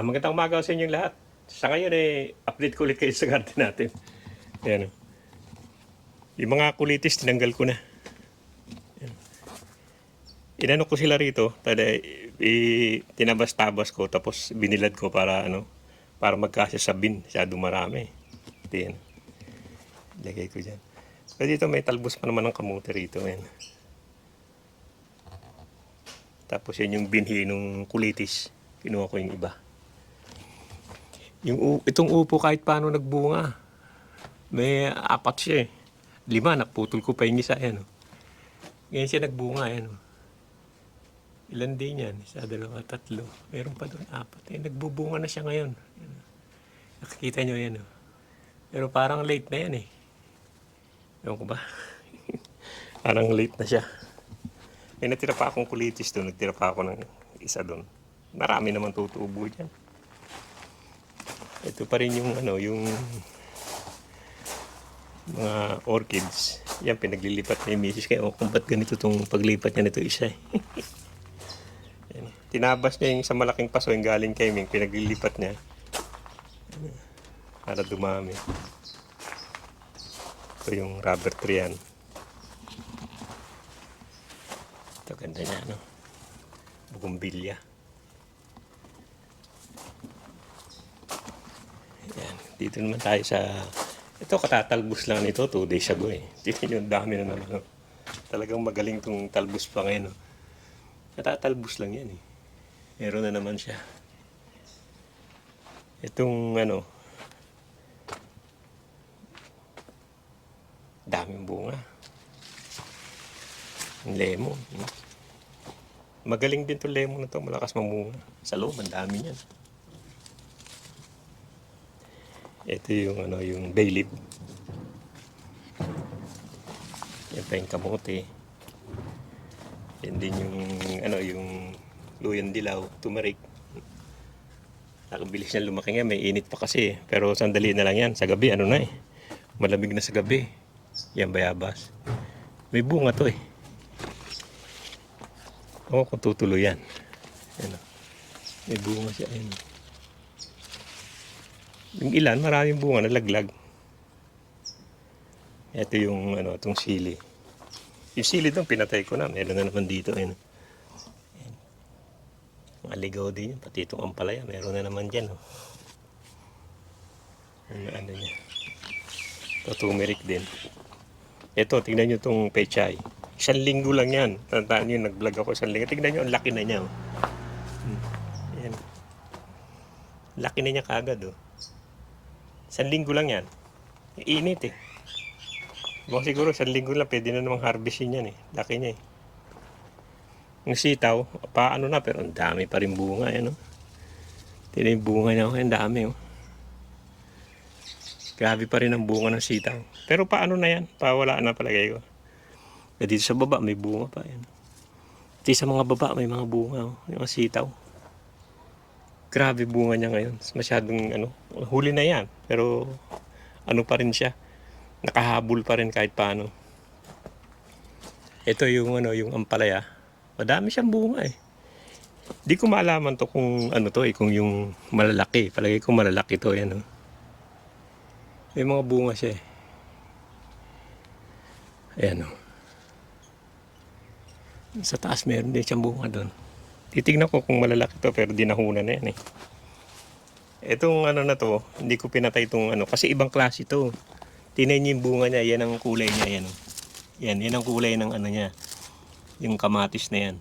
Magandang umaga sa inyong lahat. Sa ngayon update ko ulit kayo sa garden natin. Ayan. Yung mga kulitis, tinanggal ko na. Ayan. Inano ko sila rito, tinabas-tabas ko, tapos binilad ko para magkasya sa bin. Masyado marami. Ayan. Lagay ko dyan. So dito may talbos pa naman ng kamote rito. Ayan. Tapos yan yung binhi ng kulitis. Kinuha ko yung iba. Itong upo kahit paano nagbunga. May apat siya eh. 5, naputol ko pa yung isa. Ayan, oh. Ngayon siya nagbunga. Ayan, oh. Ilan din yan? 1, 2, 3. Meron pa doon 4. Eh, nagbubunga na siya ngayon. Ayan, oh. Nakikita nyo yan. Oh. Pero parang late na yan eh. Ewan ko ba? Parang late na siya. May natira pa akong kulitis doon. Nagtira pa ako ng isa doon. Marami naman tutubo dyan. Ito pa rin yung yung mga orchids. Yan, pinaglilipat na yung misis. Kaya kung ba't ganito itong paglipat niya nito isa eh. Yan. Tinabas niya yung sa malaking paso yung galing kay Ming. Pinaglilipat niya. Para dumami. Ito yung rubber tree yan. Ito ganda niya, no? Bugumbilya. Yan. Dito naman tayo sa... Ito, katatalbos lang nito 2 days ago eh. Dito yung dami na naman. No? Talagang magaling tong talbos pa ngayon. No? Katatalbos lang yan eh. Meron na naman siya. Itong daming bunga. Lemon. Magaling din to lemon na to. Malakas mamunga. Sa loob, ang dami niyan. Ito yung yung bay leaf. Yan pa yung kamote. Yan din yung yung luyang dilaw, turmeric. Nakabilis niya lumaki nga, may init pa kasi. Pero sandali na lang yan. Sa gabi, malamig na sa gabi. Yan, bayabas. May bunga to eh. Oo, kung tutuloy yan. Yan, may bunga siya. Yan. Yung ilan, maraming bunga nalaglag. Ito yung itong sili. Yung sili doon, pinatay ko na. Meron na naman dito. Ayan. Aligaw din yun. Pati itong ampalaya, meron na naman dyan. Oh. Niya. Ito, turmeric din. Ito, tingnan nyo itong pechay. 1 linggo lang yan. Tandaan nyo, nag-vlog ako 1 linggo. Tingnan nyo, ang laki na niya. Oh. Ayan. Laki na niya kagad. Oh. 1 linggo lang yan. Init eh. Baka siguro 1 linggo lang, pwede na namang harvestin yan eh. Laki niya eh. Yung sitaw, paano na, pero ang dami pa rin bunga. Yan, oh. Tignan yung bunga niya, ang dami. Oh. Grabe pa rin ang bunga ng sitaw. Pero paano na yan? Pawala na palagay ko. Dito sa baba, may bunga pa. Yan. Dito sa mga baba, may mga bunga. Oh. Yung sitaw. Grabe bunga niya ngayon. Masyadong huli na yan. Pero pa rin siya. Nakahabol pa rin kahit paano. Ito yung yung ampalaya. Madami siyang bunga eh. Di ko maalaman to kung kung yung malalaki. Palagay ko malalaki to yan. May mga bunga siya eh. Ayan o. Sa taas meron din siyang bunga doon. Titignan ko kung malalaki to pero dinahunan na yan eh. Itong na to, hindi ko pinatay itong kasi ibang klase to. Tingnan niyo yung bunga niya, yan ang kulay niya yan. Yan ang kulay ng niya. Yung kamatis na yan.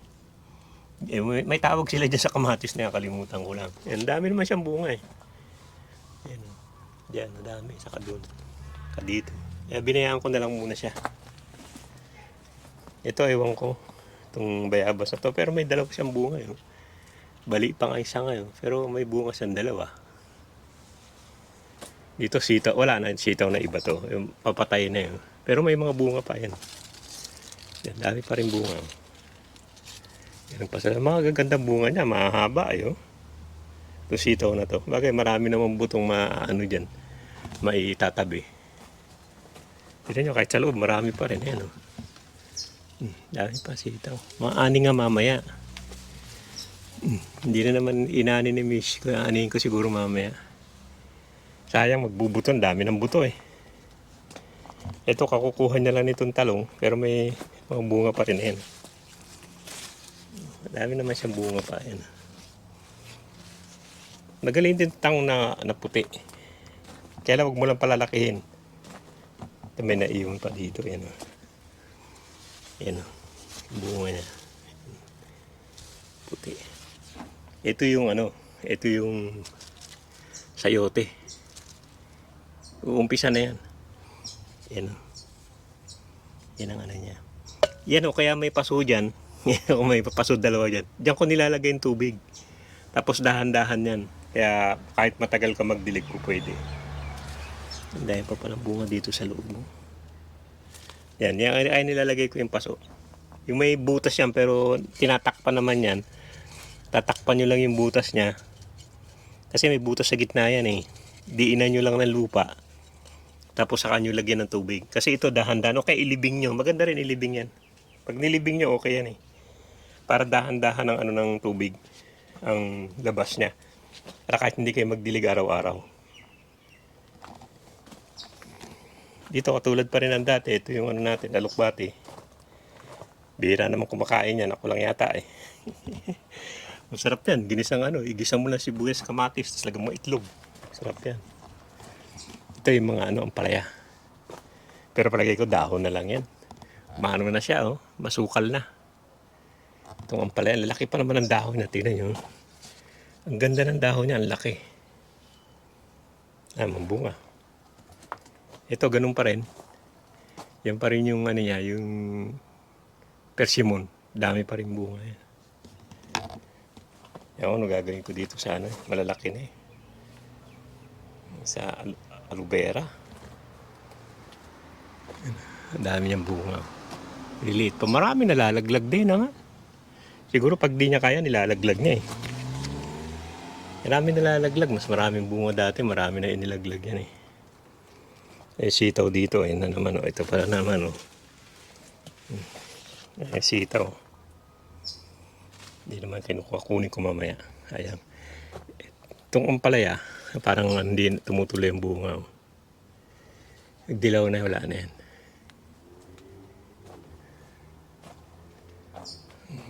Eh, may tawag sila dyan sa kamatis na yan, kalimutan ko lang. Yan, dami naman siyang bunga eh. Yan. Diyan, madami. Saka doon. Saka dito. Kaya binayaan ko na lang muna siya. Ito, ewan ko. Itong bayabas na to. Pero may dalawa siyang bunga eh. Bali pa nga isa ngayon. Pero may bunga siyang dalawa. Dito sitaw. Wala na sitaw na iba to. Yung papatay na yun. Pero may mga bunga pa yan. Yan, dami pa rin bunga. Yan pa sa mga gagandang bunga niya. Mahaba eh. Ito sitaw na to. Bagay marami namang butong dyan. Maitatabi. Tignan nyo, kahit sa loob marami pa rin. Yan, dami pa sitaw. Mga ani nga mamaya. Hindi na naman inani ni Miss. Kaya anihin ko siguro mamaya. Sayang magbubuto. Ang dami ng buto eh. Ito kakukuha niya lang nitong talong. Pero may mga bunga pa rin. Ayan. Dami naman siyang bunga pa. Ayan. Magaling din tang na puti. Kaya lang wag mo lang palalakihin. Ito may naiwan pa dito. Ayan o. Ayan o. Bunga niya. Puti. Ito yung ano. Ito yung sayote. Uumpisa na yan. Yan o. Yan ang ano niya. Yan o. Kaya may paso dyan. Kung may paso dalawa dyan. Diyan ko nilalagay yung tubig. Tapos dahan-dahan yan. Kaya kahit matagal ka magdilig ko pwede. Dahil pa palang bunga dito sa loob mo. Yan. Yan ay nilalagay ko yung paso. Yung may butas yan pero tinatakpan naman yan. Tatakpan nyo lang yung butas niya. Kasi may butas sa gitna yan eh. Diinan nyo lang ng lupa. Tapos saka nyo lagyan ng tubig. Kasi ito dahan-dahan. Okay, ilibing nyo. Maganda rin ilibing yan. Pag nilibing nyo, okay yan eh. Para dahan-dahan ng ano ng tubig. Ang labas niya. Para kahit hindi kayo magdilig araw-araw. Dito katulad pa rin ang dati. Ito yung ano natin, alukbati. Bihira naman kumakain yan. Ako lang yata eh. Masarap yan. Ginisang ano. Igisa mo lang sibuyas, kamatis. Tapos lagyan mo itlog. Masarap yan. Ito yung mga ano, ampalaya. Pero palagay ko dahon na lang yan. Maano na siya oh. Masukal na. Itong ampalaya. Lalaki pa naman ang dahon na. Tingnan nyo. Ang ganda ng dahon niya. Ang laki. Mambunga. Ito ganun pa rin. Yan pa rin yung ano niya. Yung persimmon. Dami pa rin bunga yan. Yan ano gagawin ko dito sa ano. Malalaki na eh. Sa aloe vera. Ang dami niyang bunga. Liliit pa. Marami nalalaglag din naman. Siguro pag di niya kaya nilalaglag niya eh. Marami nalalaglag. Mas maraming bunga dati. Marami na inilaglag yan eh. Eh sitaw dito. Ayan na naman oh. Ito pala naman oh. Eh sitaw. Hindi naman kunin ko mamaya. Ayan. Itong ampalaya. Parang hindi tumutuloy ang bunga. Nagdilaw na, wala na yan.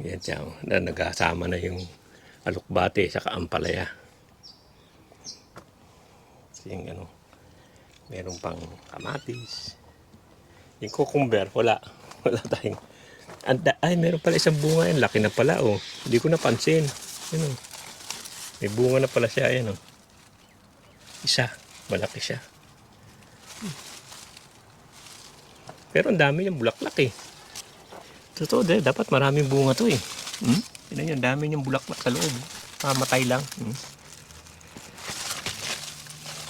Yan siya. Nagkasama na yung alukbate sa ampalaya. Yung ano, meron pang kamatis. Yung cucumber, wala. Wala tayong. Ay, meron pala isang bunga yan. Laki na pala, oh. Hindi ko napansin. Yan, oh. May bunga na pala siya, yan, oh. Isa, malaki siya. Pero ang dami niyang bulaklak eh. Totoo, dapat maraming bunga to eh. Tignan niyo, ang dami niyang bulaklak sa loob. Mamatay lang.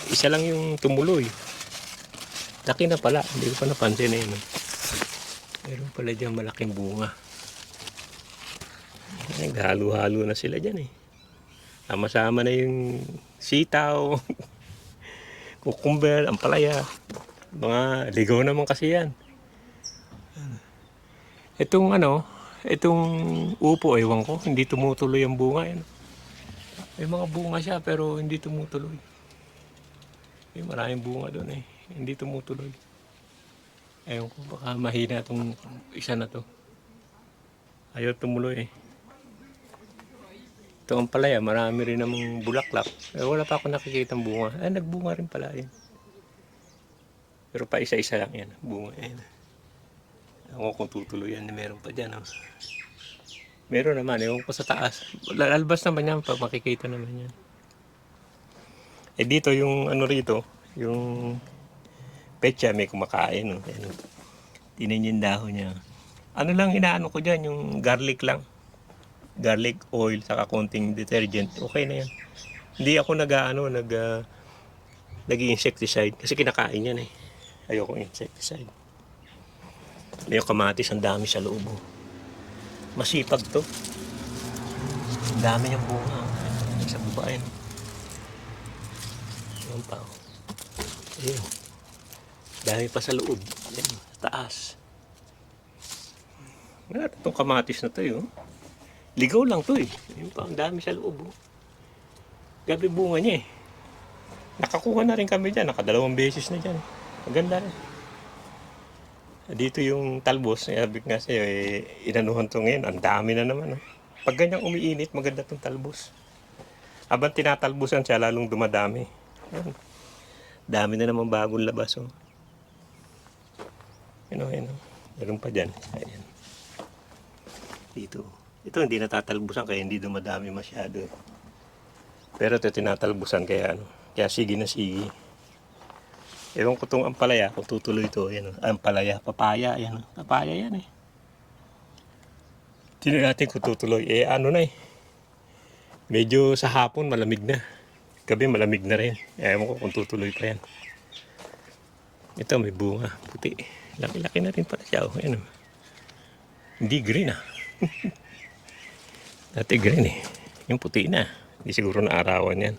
Isa lang yung tumuloy. Laki na pala, hindi ko pa napansin eh. Meron pala dyan malaking bunga. Naghalo-halo na sila dyan eh. Sama-sama na yung sitaw. Cucumber, ampalaya, mga ligaw naman kasi yan. Itong ano, itong upo, ewan ko, hindi tumutuloy ang bunga. Yan. May mga bunga siya pero hindi tumutuloy. May maraming bunga doon eh, hindi tumutuloy. Ewan ko, baka mahina itong isa na to. Ayaw tumuloy eh. Ito ang palaya, marami rin namang bulaklak. Eh, wala pa ako nakikitang bunga. Ay, nagbunga rin pala yun. Pero pa isa-isa lang yan, bunga yan. Ako kung tutuloy yan, meron pa dyan. Oh. Meron naman, ewan ko sa taas. Lalabas naman yan, pag makikita naman yan. Eh dito, yung ano rito, yung pecha, may kumakain. Oh. Tinan yung dahon niya. Ano lang inaano ko dyan, yung garlic lang. Garlic oil, saka konting detergent. Okay na yan. Hindi ako nag-insecticide kasi kinakain yan eh. Ayoko insecticide. Yung kamatis, ang dami sa loob. Masipag to. Ang dami niyang bunga. Sa baba yan. Yan pa. Ayun. Dami pa sa loob. Yan, taas. Wala itong kamatis na to yun. Ligaw lang to eh. Yun pa, ang dami sa loob. Oh. Gabi bunga niya eh. Nakakuha na rin kami dyan. Nakadalawang beses na dyan. Maganda rin. Dito yung talbos. Sabi nga sa'yo, inanuhan to ngayon. Ang dami na naman. Oh. Pag ganyang umiinit, maganda tong talbos. Habang tinatalbusan siya, lalong dumadami. Ayan. Dami na naman bagong labas. Oh. Ayan. Meron pa dyan. Ayan. Dito. Ito hindi natatalbusan kaya hindi dumadami masyado. Pero ito tinatalbusan kaya kaya sige na sige. Ewan ko itong ampalaya kung tutuloy ito. Ayan, ampalaya, papaya. Ayan, papaya yan eh. Tingnan natin kung tutuloy. Medyo sa hapon malamig na. Gabi malamig na rin. Ewan ko kung tutuloy pa yan. Ito may bunga, puti. Laki-laki na rin pala siya. Ayan, hindi green ah. Dati green eh. Yung puti na. Hindi siguro na arawan yan.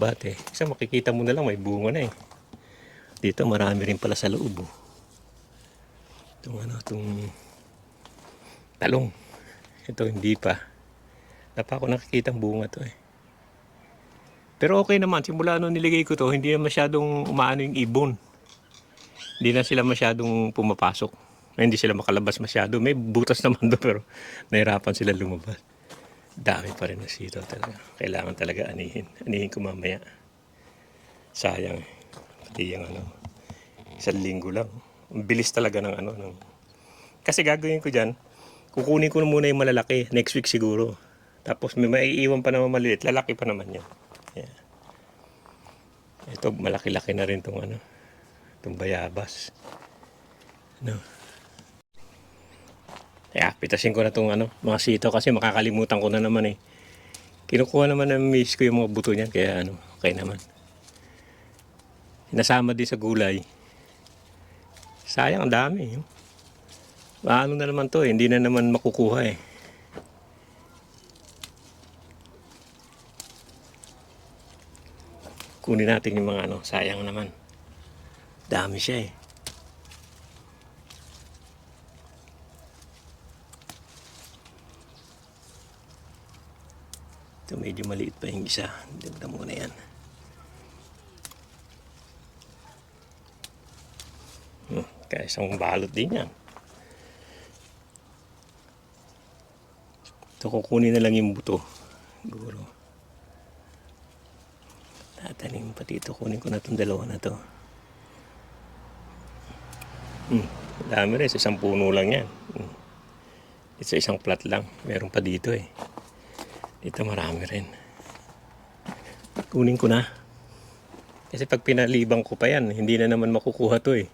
Bate. Isa makikita mo na lang may bunga na eh. Dito marami rin pala sa loob. Oh. Itong talong. Ito hindi pa. Napa ako nakikita ang bunga to eh. Pero okay naman. Simula nung niligay ko to, hindi na masyadong umaano yung ibon. Hindi na sila masyadong pumapasok. Hindi sila makalabas masyado. May butas naman doon pero nahirapan sila lumabas. Dami pa rin na sitaw talaga. Kailangan talaga anihin. Anihin ko mamaya. Sayang. Pati yung isang linggo lang. Ang bilis talaga ng Kasi gagawin ko dyan, kukunin ko muna yung malalaki. Next week siguro. Tapos may maiiwan pa naman maliit. Lalaki pa naman yun. Yeah. Ito malaki-laki na rin itong bayabas. Kaya pitasin ko na itong mga sitaw kasi makakalimutan ko na naman eh. Kinukuha naman ng miss ko yung mga buto niyan kaya okay naman. Nasama din sa gulay. Sayang ang dami. Paano na naman to eh, hindi na naman makukuha eh. Kunin natin yung mga sayang naman. Dami siya eh. Ito medyo maliit pa yung isa. Dagdag muna yan. Kaya isang balot din yan. Ito kukunin na lang yung buto. Siguro. Tatanim pati ito. Kunin ko na itong dalawa na ito. Dami rin. Sa isang puno lang yan. Sa isang plat lang. Meron pa dito eh. Dito marami rin. Kunin ko na. Kasi pag pinalibang ko pa yan, hindi na naman makukuha to eh.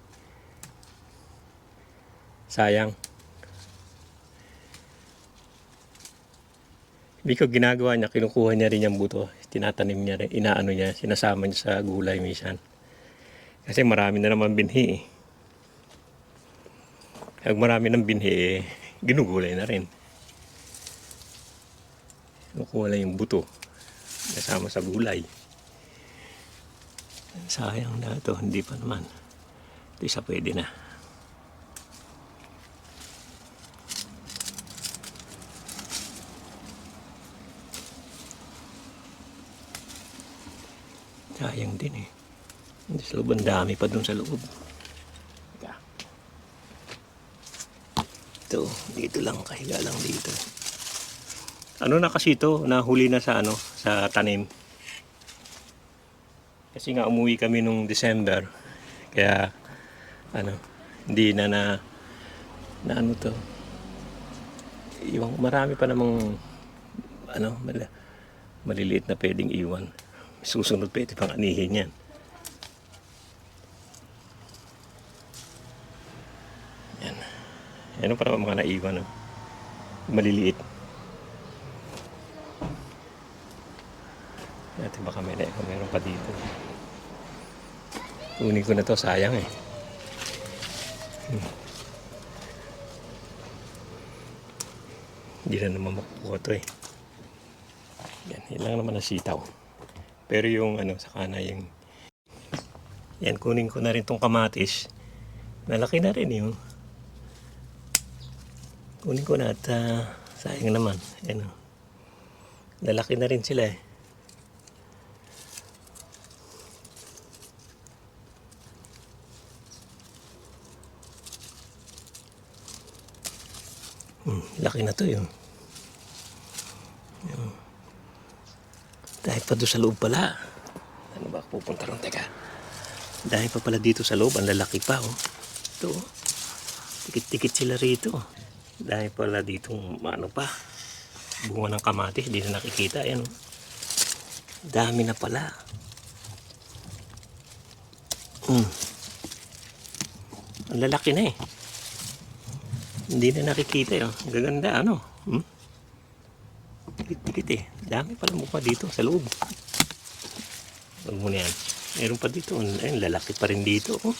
Sayang. Hindi ko ginagawa niya, kinukuha niya rin yung buto. Tinatanim niya rin, inaano niya, sinasama niya sa gulay minsan. Kasi marami na naman binhi eh. Pag marami ng binhi, ginugulay na rin. Kinukuha lang yung buto. Kasama sa gulay. Sayang na ito. Hindi pa naman. Ito isa pwede na. Sayang din eh. Hindi sa loob. Ang dami pa dun sa loob. Ito. Dito lang. Kahiga lang dito. Na kasi ito, nahuli na sa sa tanim. Kasi nga umuwi kami nung December. Kaya hindi na to. Yung marami pa namang maliliit na pwedeng iwan. Susunod pwede pang anihin yan. Yan. Yan pa naman mga naiwan. Maliliit. Natin baka meron pa dito. Kunin ko na to, sayang eh. Hindi na naman makukuha to eh. Yan lang naman ang sitaw. Pero yung saka na yung yan, kunin ko na rin tong kamatis. Malaki na rin yung Kunin ko na at sayang naman. Ayan, oh. Lalaki na rin sila eh. Laki na to yun. Dahil pa doon sa loob pala. Ano ba pupunta ron? Teka. Dahil pa pala dito sa loob, ang lalaki pa oh. Ito oh. Tikit-tikit sila rito. Dahil pala dito, ano pa. Bunga ng kamatis, di na nakikita. Ayan oh. Dami na pala. Ang lalaki na eh. Hindi na nakikita eh. Ang gaganda ano. Tikit-tikit eh. Dami pala mukha dito sa loob. Huwag mo na yan. Meron pa dito. Ayun, lalaki pa rin dito. Oh.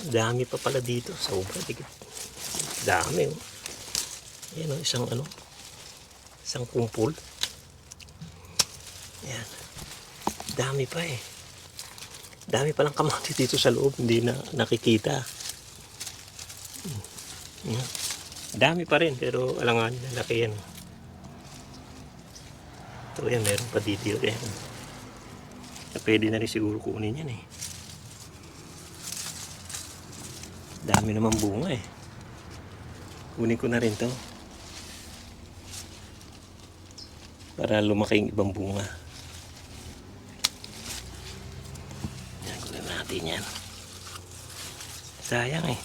Dami pa pala dito. Sobra. Dami. Oh. Ayan oh, isang kumpul. Ayan. Dami pa eh. Dami palang kamatis dito sa loob. Hindi na nakikita. Ayan. Dami pa rin. Pero alangan, lalaki yan. Ito yan, meron pa dito. Ayan. Pwede na rin siguro kunin yan eh. Dami naman bunga eh. Kunin ko na rin to. Para lumaki yung ibang bunga. Yan, kunin natin yan. Sayang eh.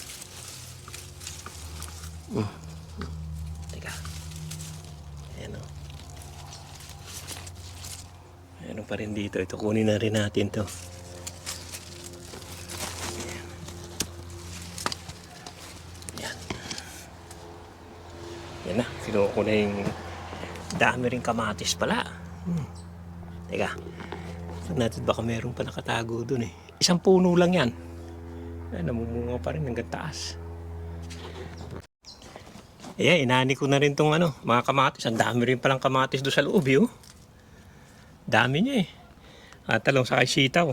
Teka. Ayan o. Meron pa rin dito. Ito kunin na rin natin to. Yan. Yan na. Kinuha ko na yung dami rin kamatis pala. Teka. Tignan natin baka meron pa nakatago dun eh. Isang puno lang yan. Ay, namumunga pa rin hanggang taas. Ayan, inani ko na rin tong mga kamatis. Ang dami rin palang kamatis doon sa loob yun. Dami niya eh. At talong sa kay sitaw.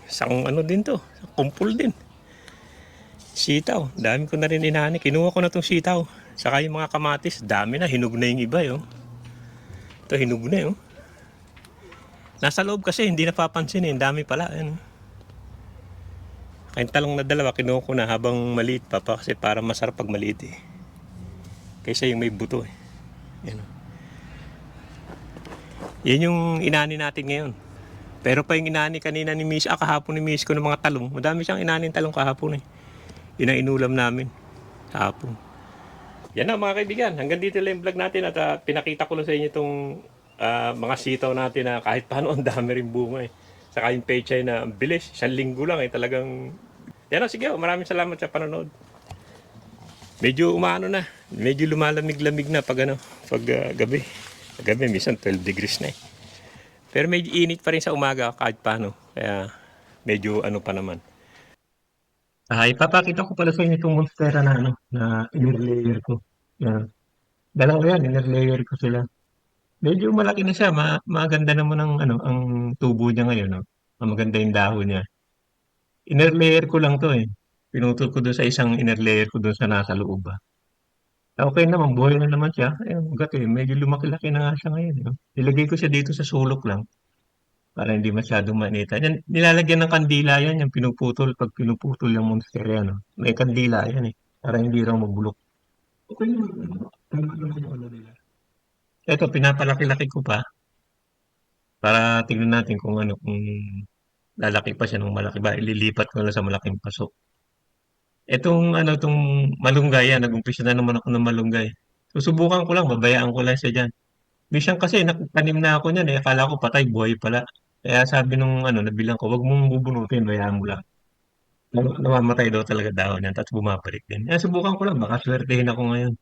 Isang din to. Kumpul din. Sitaw. Dami ko na rin inani. Kinuha ko na tong sitaw. Saka yung mga kamatis. Dami na. Hinug na yung iba yun. Ito hinug na yun. Nasa loob kasi hindi napapansin eh. Dami pala. Ayan. Kayong talong na dalawa kinuha ko na habang maliit pa kasi para masarap pag maliit eh. Kaysa yung may buto eh. Yan. Yan yung inani natin ngayon. Pero pa yung inani kanina ni Miss, kahapon ni Miss ko ng mga talong. Madami siyang inanin talong kahapon eh. Yun ang inulam namin. Kahapon. Yan na mga kaibigan. Hanggang dito lang yung vlog natin at pinakita ko lang sa inyo itong mga sitaw natin na kahit paano ang dami rin bunga eh. Saka yung pechay na bilis. 1 linggo lang eh. Talagang... Yan na, sige. Maraming salamat sa panonood. Medyo umaano na. Medyo lumalamig-lamig na pag gabi. Gabi, minsan 12 degrees na eh. Pero medyo init pa rin sa umaga kahit paano. Kaya medyo pa naman. Ipapakita ko pala sa inyo itong monstera na inner layer ko. Yan. Dalawa yan, inner layer ko sila. Medyo malaki na siya. Maganda naman ang tubo niya ngayon. No? Maganda yung dahon niya. Inner layer ko lang to eh. Pinutol ko doon sa isang inner layer ko doon sa nasa loob. Okay naman, buhay na naman siya. Ayun, gato eh. Medyo lumaki-laki na nga siya ngayon. No? Nilagay ko siya dito sa sulok lang para hindi masyadong manita. Yan, nilalagyan ng kandila yan, yung pinuputol. Pag pinuputol yung monstera, no? May kandila yan eh. Para hindi raw mabulok. Okay naman. Tama naman yung nila. Ito, pinapalaki-laki ko pa para tingnan natin kung lalaki pa siya ng malaki ba. Ililipat ko na sa malaking paso. Itong malunggay yan, nag-umpisa na naman ako ng malunggay. Susubukan ko lang, babayaan ko lang siya dyan. Minsan kasi nakatanim na ako niyan eh, akala ko patay, buhay pala. Kaya sabi nung nabilang ko, wag mong bubunutin, bayaan mo lang. Namamatay daw talaga dahon yan, tapos bumabalik din. Kaya subukan ko lang, baka swertehin ako ngayon.